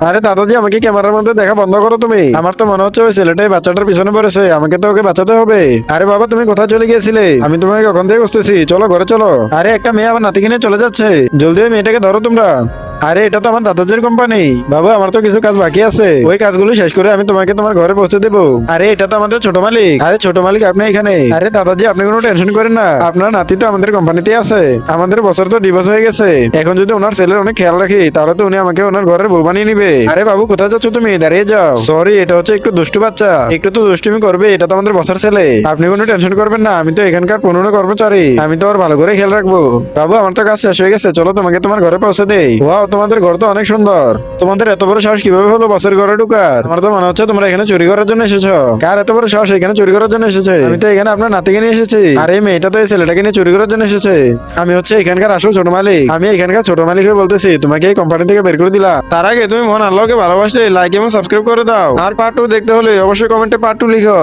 আরে দাদাজি, আমাকে ক্যামেরার মধ্যে দেখা বন্ধ করো তুমি। আমার তো মনে হচ্ছে ওই ছেলেটাই বাচ্চাটার পিছনে পড়েছে, আমাকে তো ওকে বাঁচাতে হবে। আরে বাবা, তুমি কোথায় চলে গিয়েছিলে? আমি তোমাকে কখন থেকে খুঁজতেছি, চলো ঘরে চলো। আরে একটা মেয়ে আমার নাতিকে নিয়ে চলে যাচ্ছে, জলদি ওই মেয়েটাকে ধরো তোমরা। আরে এটা তো আমার দাদাজির কোম্পানি। বাবা, আমার তো কিছু কাজ বাকি আছে, ওই কাজগুলো শেষ করে আমি তোমাকে তোমার ঘরে পৌঁছে দেবো। আরে এটা তো আমাদের ছোট মালিক। আরে ছোট মালিক আপনি এখানে? আরে দাদাজি, আপনি কোনো টেনশন করেন না, আপনার নাতি তো আমাদের কোম্পানিতে আছে। আমাদের বছর তো ডিভোর্স হয়ে গেছে, এখন যদি ওনার ছেলের অনেক খেয়াল রাখি তাহলে তো উনি আমাকে ওনার ঘরের বউ বানিয়ে নিবে। আরে বাবু, কোথায় যাচ্ছ তুমি? দাঁড়িয়ে যাও। সরি, এটা হচ্ছে একটু দুষ্টু বাচ্চা, একটু তো দুষ্টুমি করবে, এটা তো আমাদের বছর ছেলে। আপনি কোনো টেনশন করবেন না, আমি তো এখানকার পুরনো কর্মচারী, আমি তো ওর ভালো করে খেয়াল রাখবো। বাবু, আমার তো কাজ শেষ হয়ে গেছে, চলো তোমাকে তোমার ঘরে পৌঁছে দেই। ওয়াও, তোমাদের ঘর তো অনেক সুন্দর। তোমাদের এত বড় সাহস কিভাবে হলো বসের ঘরে ঢুকার? আমার তো মনে হচ্ছে তোমরা এখানে চুরি করার জন্য এসেছো। কার এত বড় সাহস এখানে চুরি করার জন্য এসেছে? আমি তো এখানে আপনার নাতিকে নিয়ে এসেছি, আর এই মেয়েটা তো এই ছেলেটাকে নিয়ে চুরি করার জন্য এসেছে। আমি হচ্ছে এখানকার আসল ছোট মালিক, আমি এখানকার ছোট মালিক হয়ে বলতেছি, তোমাকে এই কোম্পানি থেকে বের করে দিলাম। তার আগে তুমি মহান আল্লাহকে ভালোবাসলে লাইক এবং সাবস্ক্রাইব করে দাও। আর পার্ট 2 দেখতে হলে অবশ্যই কমেন্টে পার্ট 2 লিখো।